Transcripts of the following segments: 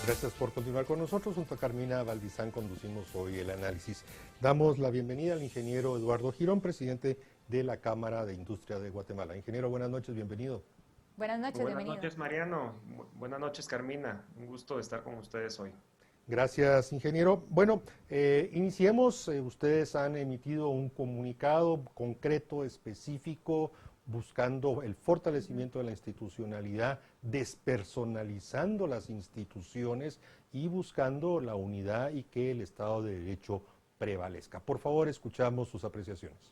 Gracias por continuar con nosotros. Junto a Carmina Valdizán conducimos hoy el análisis. Damos la bienvenida al ingeniero Eduardo Girón, presidente de la Cámara de Industria de Guatemala. Ingeniero, buenas noches, bienvenido. Buenas noches, Buenas bienvenido. noches, Mariano. Buenas noches, Carmina. Un gusto de estar con ustedes hoy. Gracias, ingeniero. Bueno, iniciemos. Ustedes han emitido un comunicado concreto, específico, buscando el fortalecimiento de la institucionalidad, despersonalizando las instituciones y buscando la unidad y que el Estado de Derecho prevalezca. Por favor, escuchamos sus apreciaciones.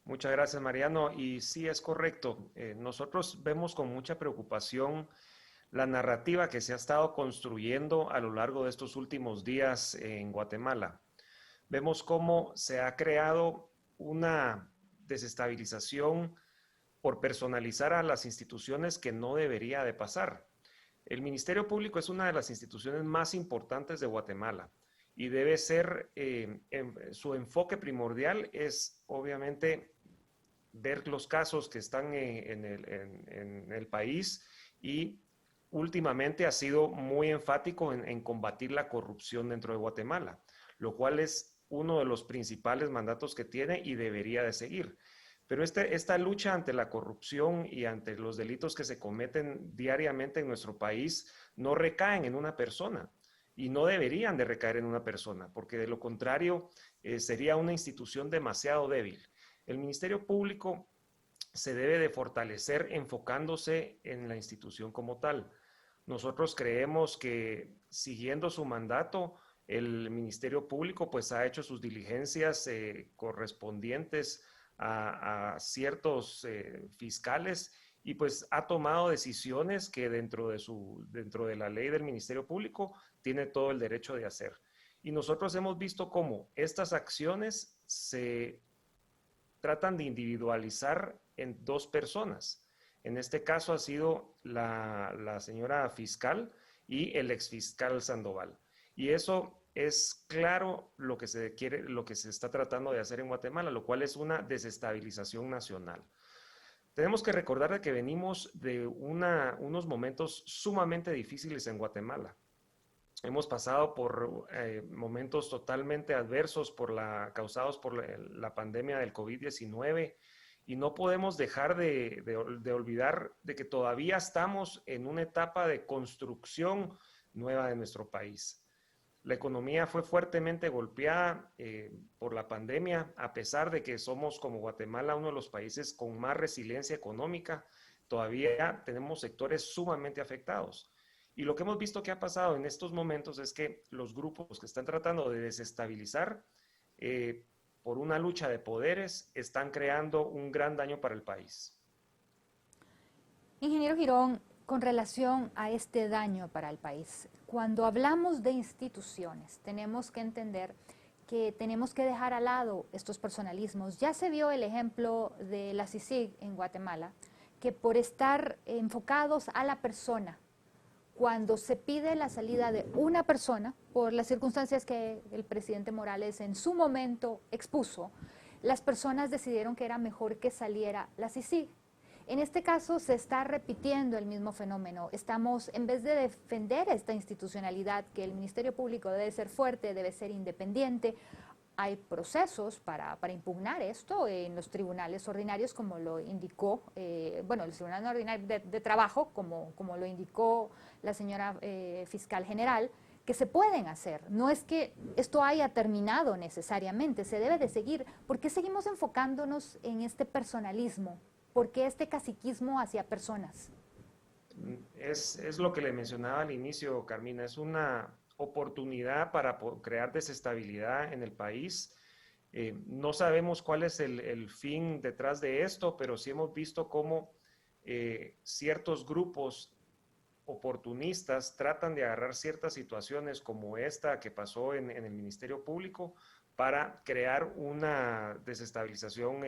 Muchas gracias, Mariano. Y sí, es correcto. Nosotros vemos con mucha preocupación la narrativa que se ha estado construyendo a lo largo de estos últimos días en Guatemala. Vemos cómo se ha creado una desestabilización por personalizar a las instituciones que no debería de pasar. El Ministerio Público es una de las instituciones más importantes de Guatemala y debe ser, su enfoque primordial es obviamente ver los casos que están en el país y últimamente ha sido muy enfático en combatir la corrupción dentro de Guatemala, lo cual es uno de los principales mandatos que tiene y debería de seguir. Pero esta lucha ante la corrupción y ante los delitos que se cometen diariamente en nuestro país no recaen en una persona y no deberían de recaer en una persona, porque de lo contrario sería una institución demasiado débil. El Ministerio Público se debe de fortalecer enfocándose en la institución como tal. Nosotros creemos que siguiendo su mandato, el Ministerio Público pues ha hecho sus diligencias correspondientes a ciertos fiscales y pues ha tomado decisiones que dentro de la ley del Ministerio Público tiene todo el derecho de hacer. Y nosotros hemos visto cómo estas acciones se tratan de individualizar en dos personas. En este caso ha sido la señora fiscal y el exfiscal Sandoval. Y eso es claro lo que se quiere, lo que se está tratando de hacer en Guatemala, lo cual es una desestabilización nacional. Tenemos que recordar que venimos de unos momentos sumamente difíciles en Guatemala. Hemos pasado por momentos totalmente adversos causados por la pandemia del COVID-19 y no podemos dejar de olvidar de que todavía estamos en una etapa de construcción nueva de nuestro país. La economía fue fuertemente golpeada por la pandemia, a pesar de que somos como Guatemala uno de los países con más resiliencia económica, todavía tenemos sectores sumamente afectados. Y lo que hemos visto que ha pasado en estos momentos es que los grupos que están tratando de desestabilizar por una lucha de poderes están creando un gran daño para el país. Ingeniero Girón, con relación a este daño para el país, cuando hablamos de instituciones, tenemos que entender que tenemos que dejar al lado estos personalismos. Ya se vio el ejemplo de la CICIG en Guatemala, que por estar enfocados a la persona, cuando se pide la salida de una persona, por las circunstancias que el presidente Morales en su momento expuso, las personas decidieron que era mejor que saliera la CICIG. En este caso se está repitiendo el mismo fenómeno. Estamos, en vez de defender esta institucionalidad, que el Ministerio Público debe ser fuerte, debe ser independiente, hay procesos para impugnar esto en los tribunales ordinarios, como lo indicó, el Tribunal Ordinario de Trabajo, como lo indicó la señora fiscal general, que se pueden hacer. No es que esto haya terminado necesariamente, se debe de seguir. ¿Por qué seguimos enfocándonos en este personalismo? ¿Por qué este caciquismo hacia personas? Es lo que le mencionaba al inicio, Carmina, es una oportunidad para crear desestabilidad en el país. No sabemos cuál es el fin detrás de esto, pero sí hemos visto cómo ciertos grupos oportunistas tratan de agarrar ciertas situaciones como esta que pasó en el Ministerio Público para crear una desestabilización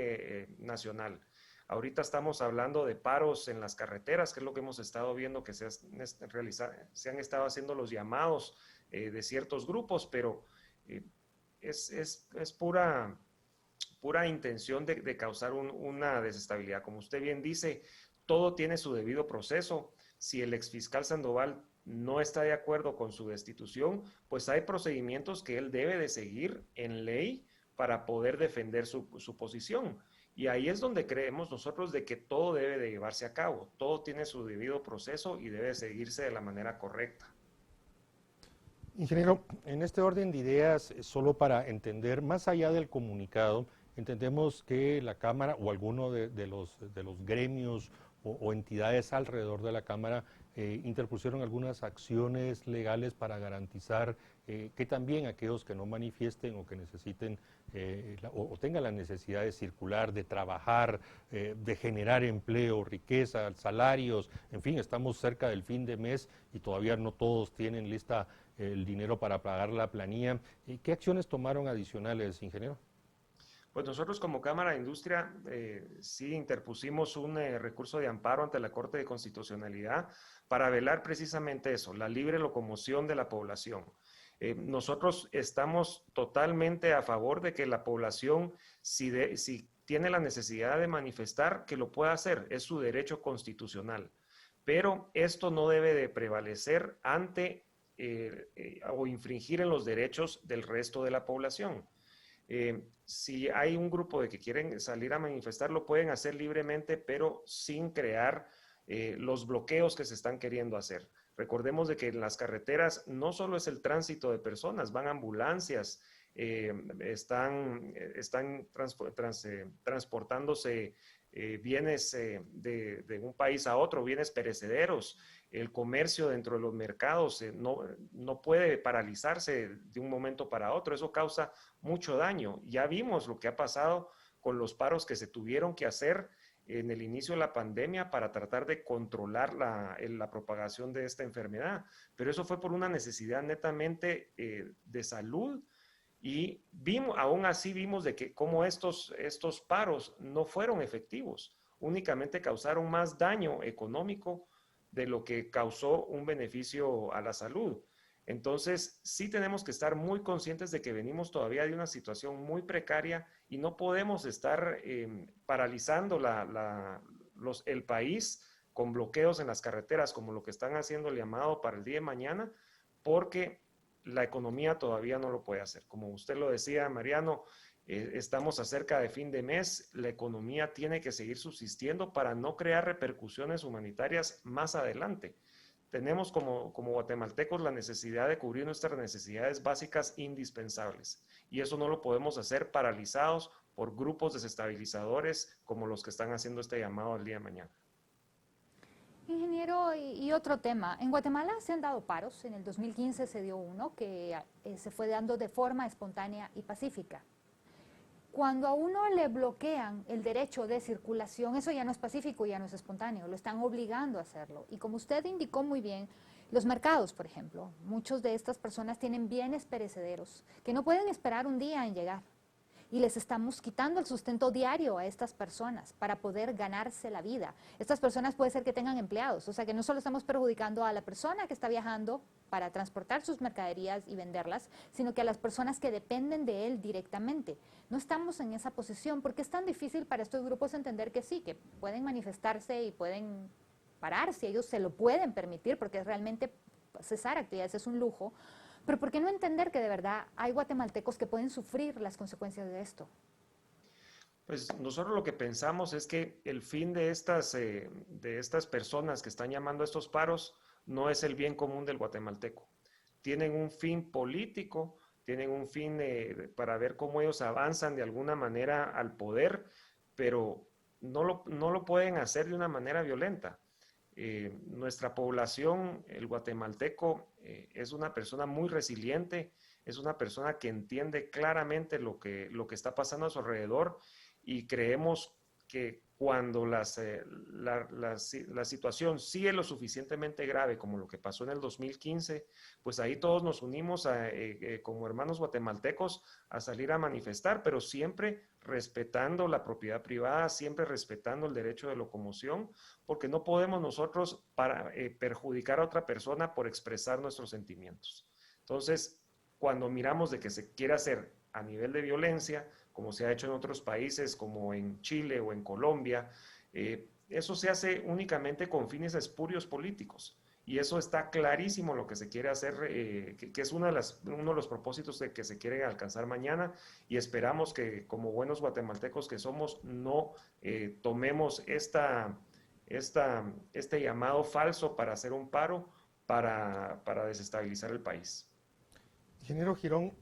nacional. Ahorita estamos hablando de paros en las carreteras, que es lo que hemos estado viendo que se han estado haciendo los llamados de ciertos grupos, pero es pura intención de causar una desestabilidad. Como usted bien dice, todo tiene su debido proceso. Si el exfiscal Sandoval no está de acuerdo con su destitución, pues hay procedimientos que él debe de seguir en ley para poder defender su posición. Y ahí es donde creemos nosotros de que todo debe de llevarse a cabo, todo tiene su debido proceso y debe seguirse de la manera correcta. Ingeniero, en este orden de ideas, solo para entender, más allá del comunicado, entendemos que la Cámara o alguno de los gremios o entidades alrededor de la Cámara interpusieron algunas acciones legales para garantizar que también aquellos que no manifiesten o que necesiten o tengan la necesidad de circular, de trabajar, de generar empleo, riqueza, salarios, en fin, estamos cerca del fin de mes y todavía no todos tienen lista el dinero para pagar la planilla. ¿Qué acciones tomaron adicionales, ingeniero? Pues nosotros como Cámara de Industria sí interpusimos un recurso de amparo ante la Corte de Constitucionalidad para velar precisamente eso, la libre locomoción de la población. Nosotros estamos totalmente a favor de que la población, si tiene la necesidad de manifestar, que lo pueda hacer, es su derecho constitucional. Pero esto no debe de prevalecer ante o infringir en los derechos del resto de la población. Si hay un grupo de que quieren salir a manifestar, lo pueden hacer libremente, pero sin crear los bloqueos que se están queriendo hacer. Recordemos de que en las carreteras no solo es el tránsito de personas, van ambulancias, están transportándose bienes de un país a otro, bienes perecederos. El comercio dentro de los mercados no puede paralizarse de un momento para otro, eso causa mucho daño. Ya vimos lo que ha pasado con los paros que se tuvieron que hacer en el inicio de la pandemia para tratar de controlar la propagación de esta enfermedad, pero eso fue por una necesidad netamente de salud. Y aún así vimos de que cómo estos paros no fueron efectivos, únicamente causaron más daño económico de lo que causó un beneficio a la salud. Entonces, sí tenemos que estar muy conscientes de que venimos todavía de una situación muy precaria y no podemos estar paralizando el país con bloqueos en las carreteras, como lo que están haciendo el llamado para el día de mañana, porque la economía todavía no lo puede hacer. Como usted lo decía, Mariano, estamos acerca de fin de mes, la economía tiene que seguir subsistiendo para no crear repercusiones humanitarias más adelante. Tenemos como guatemaltecos la necesidad de cubrir nuestras necesidades básicas indispensables y eso no lo podemos hacer paralizados por grupos desestabilizadores como los que están haciendo este llamado al día de mañana. Ingeniero, y otro tema. En Guatemala se han dado paros. En el 2015 se dio uno que se fue dando de forma espontánea y pacífica. Cuando a uno le bloquean el derecho de circulación, eso ya no es pacífico, ya no es espontáneo, lo están obligando a hacerlo. Y como usted indicó muy bien, los mercados, por ejemplo, muchos de estas personas tienen bienes perecederos que no pueden esperar un día en llegar. Y les estamos quitando el sustento diario a estas personas para poder ganarse la vida. Estas personas puede ser que tengan empleados, o sea que no solo estamos perjudicando a la persona que está viajando para transportar sus mercaderías y venderlas, sino que a las personas que dependen de él directamente. No estamos en esa posición porque es tan difícil para estos grupos entender que sí, que pueden manifestarse y pueden parar si ellos se lo pueden permitir, porque realmente cesar actividades es un lujo. Pero ¿por qué no entender que de verdad hay guatemaltecos que pueden sufrir las consecuencias de esto? Pues nosotros lo que pensamos es que el fin de estas personas que están llamando a estos paros no es el bien común del guatemalteco. Tienen un fin político, tienen un fin para ver cómo ellos avanzan de alguna manera al poder, pero no lo pueden hacer de una manera violenta. Nuestra población, el guatemalteco, es una persona muy resiliente, es una persona que entiende claramente lo que está pasando a su alrededor y creemos que cuando la situación sí es lo suficientemente grave como lo que pasó en el 2015, pues ahí todos nos unimos como hermanos guatemaltecos a salir a manifestar, pero siempre respetando la propiedad privada, siempre respetando el derecho de locomoción, porque no podemos nosotros perjudicar a otra persona por expresar nuestros sentimientos. Entonces, cuando miramos de que se quiere hacer a nivel de violencia, como se ha hecho en otros países, como en Chile o en Colombia, eso se hace únicamente con fines espurios políticos. y eso está clarísimo lo que se quiere hacer, que es uno de los propósitos de que se quiere alcanzar mañana, y esperamos que como buenos guatemaltecos que somos no tomemos este llamado falso para hacer un paro para desestabilizar el país. Ingeniero Girón,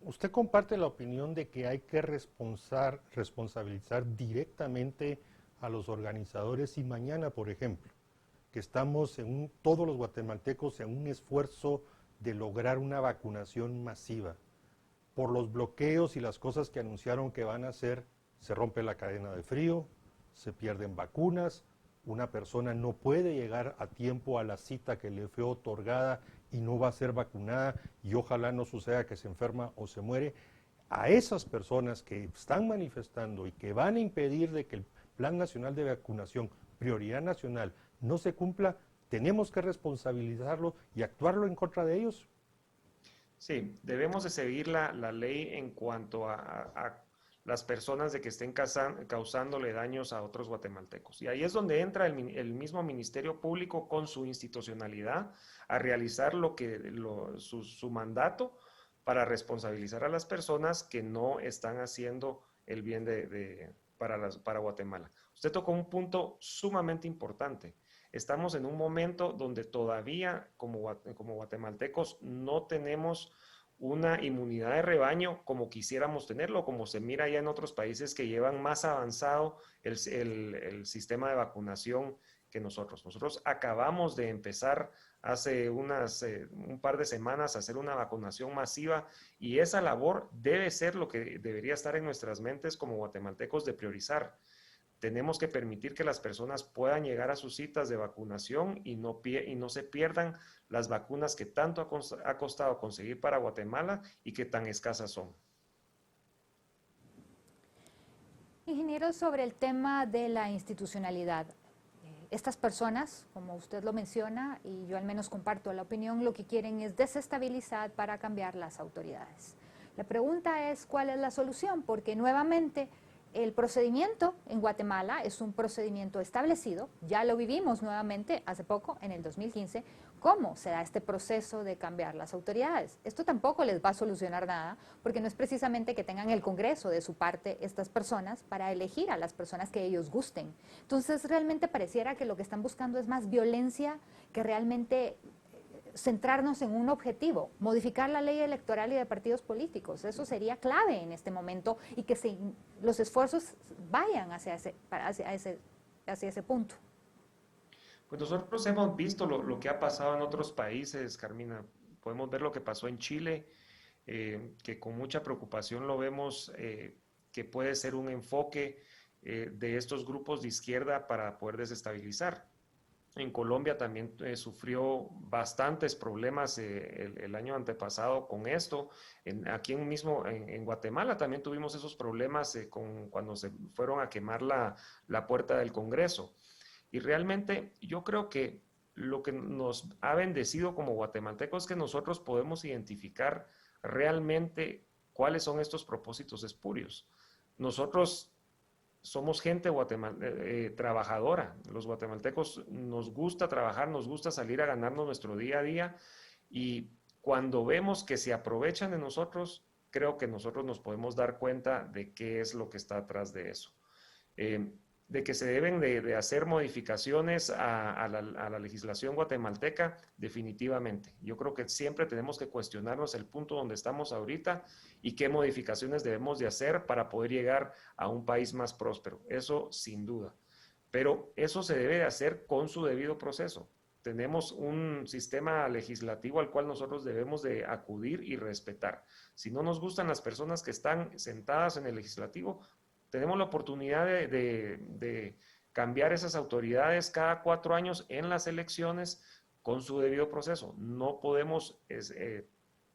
¿usted comparte la opinión de que hay que responsabilizar directamente a los organizadores y mañana, por ejemplo, que estamos todos los guatemaltecos en un esfuerzo de lograr una vacunación masiva? Por los bloqueos y las cosas que anunciaron que van a hacer, se rompe la cadena de frío, se pierden vacunas, una persona no puede llegar a tiempo a la cita que le fue otorgada y no va a ser vacunada, y ojalá no suceda que se enferma o se muere. A esas personas que están manifestando y que van a impedir de que el Plan Nacional de Vacunación, prioridad nacional, no se cumpla, tenemos que responsabilizarlo y actuarlo en contra de ellos. Sí, debemos de seguir la ley en cuanto a las personas de que estén causándole daños a otros guatemaltecos. Y ahí es donde entra el mismo Ministerio Público con su institucionalidad a realizar su mandato para responsabilizar a las personas que no están haciendo el bien para Guatemala. Usted tocó un punto sumamente importante. Estamos en un momento donde todavía como guatemaltecos no tenemos una inmunidad de rebaño como quisiéramos tenerlo, como se mira ya en otros países que llevan más avanzado el sistema de vacunación que nosotros. Nosotros acabamos de empezar hace un par de semanas a hacer una vacunación masiva, y esa labor debe ser lo que debería estar en nuestras mentes como guatemaltecos de priorizar. Tenemos que permitir que las personas puedan llegar a sus citas de vacunación y no se pierdan las vacunas que tanto ha costado conseguir para Guatemala y que tan escasas son. Ingeniero, sobre el tema de la institucionalidad, estas personas, como usted lo menciona, y yo al menos comparto la opinión, lo que quieren es desestabilizar para cambiar las autoridades. La pregunta es, ¿cuál es la solución? Porque nuevamente el procedimiento en Guatemala es un procedimiento establecido, ya lo vivimos nuevamente hace poco, en el 2015, cómo se da este proceso de cambiar las autoridades. Esto tampoco les va a solucionar nada, porque no es precisamente que tengan el Congreso de su parte estas personas para elegir a las personas que ellos gusten. Entonces realmente pareciera que lo que están buscando es más violencia que realmente centrarnos en un objetivo, modificar la ley electoral y de partidos políticos. Eso sería clave en este momento, y que los esfuerzos vayan hacia ese punto. Pues nosotros hemos visto lo que ha pasado en otros países, Carmina. Podemos ver lo que pasó en Chile, que con mucha preocupación lo vemos, que puede ser un enfoque de estos grupos de izquierda para poder desestabilizar. En Colombia también sufrió bastantes problemas el año antepasado con esto. Aquí mismo en Guatemala también tuvimos esos problemas cuando se fueron a quemar la puerta del Congreso. Y realmente yo creo que lo que nos ha bendecido como guatemaltecos es que nosotros podemos identificar realmente cuáles son estos propósitos espurios. Nosotros somos gente trabajadora. Los guatemaltecos nos gusta trabajar, nos gusta salir a ganarnos nuestro día a día, y cuando vemos que se aprovechan de nosotros, creo que nosotros nos podemos dar cuenta de qué es lo que está atrás de eso. De que se deben de hacer modificaciones a la legislación guatemalteca, definitivamente. Yo creo que siempre tenemos que cuestionarnos el punto donde estamos ahorita y qué modificaciones debemos de hacer para poder llegar a un país más próspero. Eso sin duda. Pero eso se debe de hacer con su debido proceso. Tenemos un sistema legislativo al cual nosotros debemos de acudir y respetar. Si no nos gustan las personas que están sentadas en el legislativo, tenemos la oportunidad de cambiar esas autoridades cada 4 años en las elecciones con su debido proceso. No podemos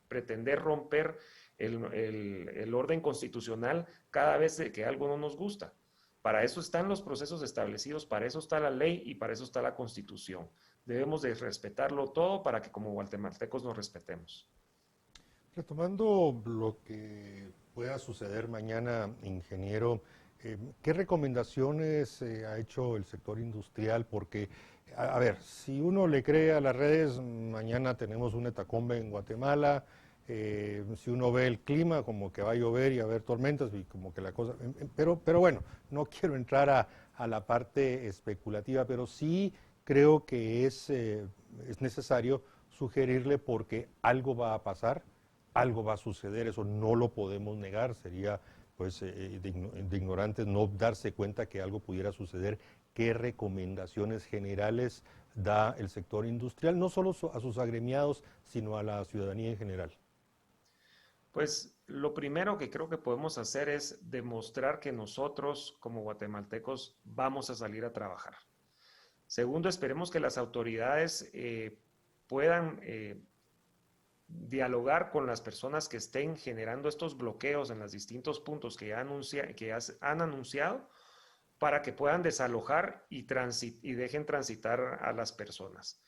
pretender romper el orden constitucional cada vez que algo no nos gusta. Para eso están los procesos establecidos, para eso está la ley y para eso está la Constitución. Debemos de respetarlo todo para que como guatemaltecos nos respetemos. Retomando lo que pueda suceder mañana, ingeniero, ¿Qué recomendaciones ha hecho el sector industrial? Porque, a ver, si uno le cree a las redes, mañana tenemos una hecatombe en Guatemala. Si uno ve el clima, como que va a llover y a haber tormentas, y como que la cosa. Pero bueno, no quiero entrar a la parte especulativa, pero sí creo que es necesario sugerirle porque algo va a pasar, algo va a suceder, eso no lo podemos negar, sería pues de ignorantes no darse cuenta que algo pudiera suceder. ¿Qué recomendaciones generales da el sector industrial, no solo a sus agremiados, sino a la ciudadanía en general? Pues lo primero que creo que podemos hacer es demostrar que nosotros como guatemaltecos vamos a salir a trabajar. Segundo, esperemos que las autoridades puedan dialogar con las personas que estén generando estos bloqueos en los distintos puntos que han anunciado para que puedan desalojar y dejen transitar a las personas.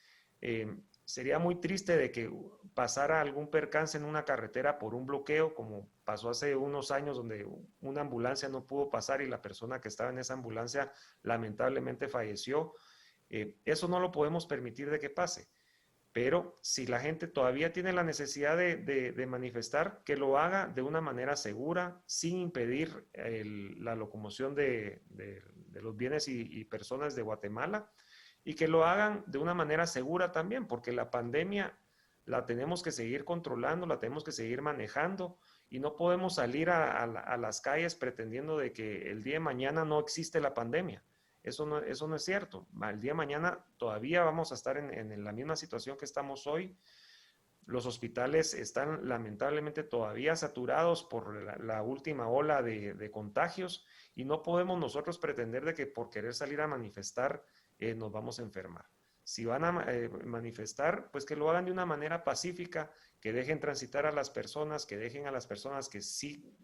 Sería muy triste de que pasara algún percance en una carretera por un bloqueo, como pasó hace unos años donde una ambulancia no pudo pasar y la persona que estaba en esa ambulancia lamentablemente falleció. Eso no lo podemos permitir de que pase. Pero si la gente todavía tiene la necesidad de manifestar, que lo haga de una manera segura, sin impedir la locomoción de los bienes y personas de Guatemala, y que lo hagan de una manera segura también, porque la pandemia la tenemos que seguir controlando, la tenemos que seguir manejando, y no podemos salir a las calles pretendiendo de que el día de mañana no existe la pandemia. Eso no es cierto. El día de mañana todavía vamos a estar en la misma situación que estamos hoy. Los hospitales están lamentablemente todavía saturados por la última ola de contagios y no podemos nosotros pretender de que por querer salir a manifestar nos vamos a enfermar. Si van a manifestar, pues que lo hagan de una manera pacífica, que dejen transitar a las personas, que dejen a las personas que sí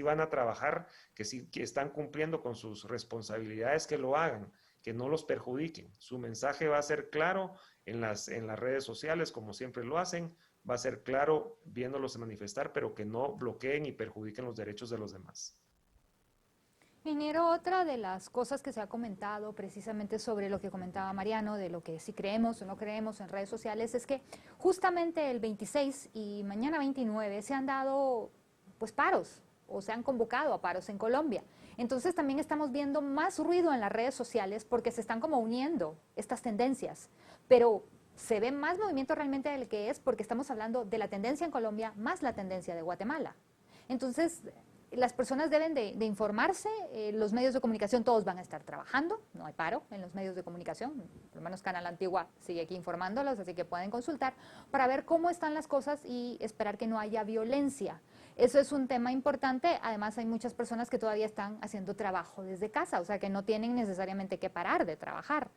van a trabajar, que están cumpliendo con sus responsabilidades, que lo hagan, que no los perjudiquen. Su mensaje va a ser claro en las redes sociales, como siempre lo hacen, va a ser claro viéndolos manifestar, pero que no bloqueen y perjudiquen los derechos de los demás. Ingeniero, otra de las cosas que se ha comentado precisamente sobre lo que comentaba Mariano, de lo que si creemos o no creemos en redes sociales, es que justamente el 26 y mañana 29 se han dado pues paros o se han convocado a paros en Colombia. Entonces también estamos viendo más ruido en las redes sociales porque se están como uniendo estas tendencias, pero se ve más movimiento realmente del que es porque estamos hablando de la tendencia en Colombia más la tendencia de Guatemala. Entonces, las personas deben de informarse, los medios de comunicación todos van a estar trabajando, no hay paro en los medios de comunicación, por lo menos Canal Antigua sigue aquí informándolos, así que pueden consultar para ver cómo están las cosas y esperar que no haya violencia. Eso es un tema importante, además hay muchas personas que todavía están haciendo trabajo desde casa, o sea que no tienen necesariamente que parar de trabajar.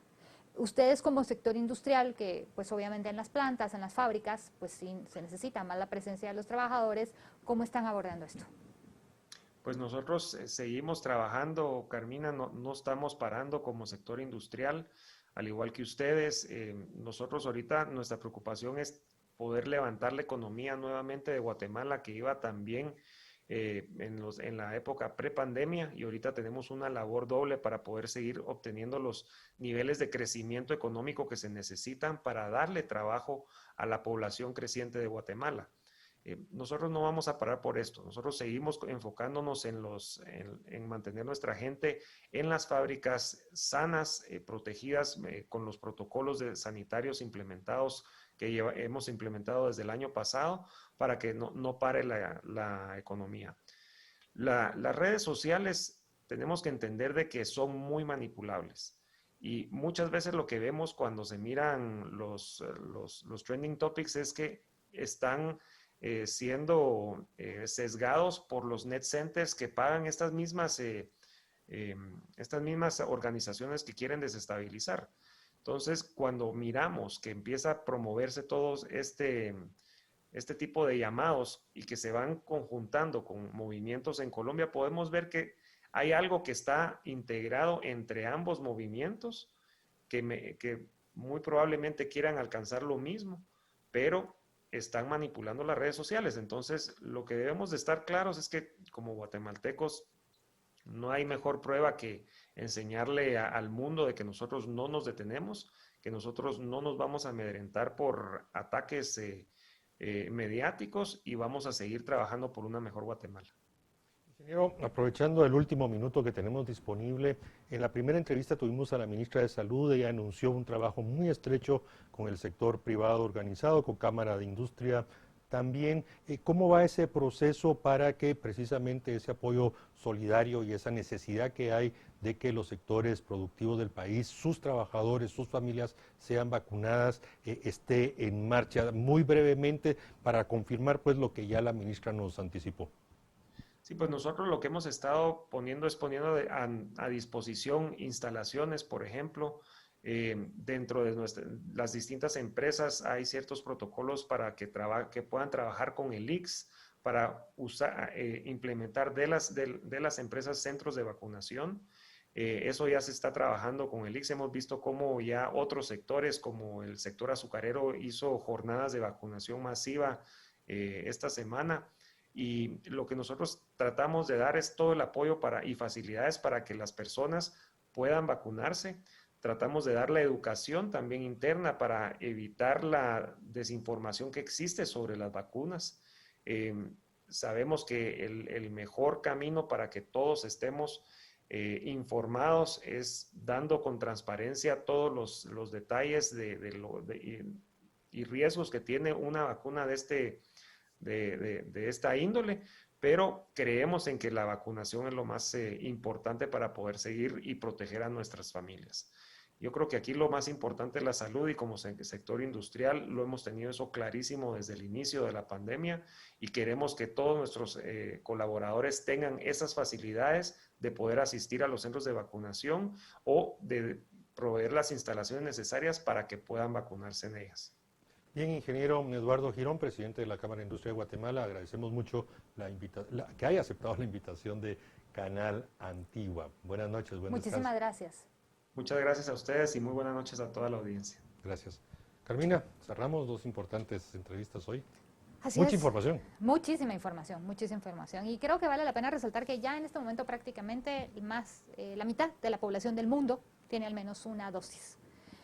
Ustedes como sector industrial, que pues obviamente en las plantas, en las fábricas, pues sí se necesita más la presencia de los trabajadores, ¿cómo están abordando esto? Pues nosotros seguimos trabajando, Carmina, no estamos parando como sector industrial, al igual que ustedes. Nosotros ahorita nuestra preocupación es poder levantar la economía nuevamente de Guatemala, que iba también en la época prepandemia, y ahorita tenemos una labor doble para poder seguir obteniendo los niveles de crecimiento económico que se necesitan para darle trabajo a la población creciente de Guatemala. Nosotros no vamos a parar por esto. Nosotros seguimos enfocándonos en mantener nuestra gente en las fábricas sanas, protegidas con los protocolos sanitarios implementados que hemos implementado desde el año pasado para que no pare la economía. Las redes sociales tenemos que entender de que son muy manipulables. Y muchas veces lo que vemos cuando se miran los trending topics es que están siendo sesgados por los net centers que pagan estas mismas organizaciones que quieren desestabilizar. Entonces, cuando miramos que empieza a promoverse todo este tipo de llamados y que se van conjuntando con movimientos en Colombia, podemos ver que hay algo que está integrado entre ambos movimientos que muy probablemente quieran alcanzar lo mismo, pero están manipulando las redes sociales. Entonces, lo que debemos de estar claros es que como guatemaltecos No hay mejor prueba que enseñarle al mundo de que nosotros no nos detenemos, que nosotros no nos vamos a amedrentar por ataques mediáticos y vamos a seguir trabajando por una mejor Guatemala. Ingeniero, aprovechando el último minuto que tenemos disponible, en la primera entrevista tuvimos a la ministra de Salud. Ella anunció un trabajo muy estrecho con el sector privado organizado, con Cámara de Industria también. ¿Cómo va ese proceso para que precisamente ese apoyo solidario y esa necesidad que hay de que los sectores productivos del país, sus trabajadores, sus familias sean vacunadas, esté en marcha? Muy brevemente, para confirmar pues lo que ya la ministra nos anticipó. Sí, pues nosotros lo que hemos estado poniendo es poniendo a disposición instalaciones, por ejemplo, dentro de las distintas empresas hay ciertos protocolos para que puedan trabajar con el ICS, para implementar de las empresas centros de vacunación. Eso ya se está trabajando con el ICS. Hemos visto cómo ya otros sectores, como el sector azucarero, hizo jornadas de vacunación masiva esta semana. Y lo que nosotros tratamos de dar es todo el apoyo y facilidades para que las personas puedan vacunarse. Tratamos de dar la educación también interna para evitar la desinformación que existe sobre las vacunas. Sabemos que el mejor camino para que todos estemos informados es dando con transparencia todos los detalles y riesgos que tiene una vacuna de esta índole, pero creemos en que la vacunación es lo más importante para poder seguir y proteger a nuestras familias. Yo creo que aquí lo más importante es la salud, y como sector industrial lo hemos tenido eso clarísimo desde el inicio de la pandemia, y queremos que todos nuestros colaboradores tengan esas facilidades de poder asistir a los centros de vacunación o de proveer las instalaciones necesarias para que puedan vacunarse en ellas. Bien, ingeniero Eduardo Girón, presidente de la Cámara de Industria de Guatemala, agradecemos mucho que haya aceptado la invitación de Canal Antigua. Buenas noches, buenas tardes. Muchísimas gracias. Muchas gracias a ustedes y muy buenas noches a toda la audiencia. Gracias. Carmina, cerramos 2 importantes entrevistas hoy. Así Mucha es. información. Muchísima información, muchísima información. Y creo que vale la pena resaltar que ya en este momento prácticamente la mitad de la población del mundo tiene al menos una dosis.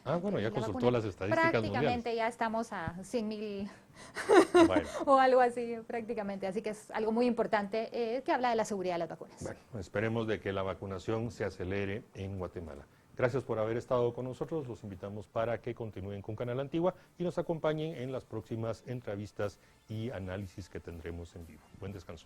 Ah, bueno, ya consultó las estadísticas prácticamente mundiales. Ya estamos a 100,000 bueno. o algo así prácticamente. Así que es algo muy importante que habla de la seguridad de las vacunas. Bueno, esperemos de que la vacunación se acelere en Guatemala. Gracias por haber estado con nosotros. Los invitamos para que continúen con Canal Antigua y nos acompañen en las próximas entrevistas y análisis que tendremos en vivo. Buen descanso.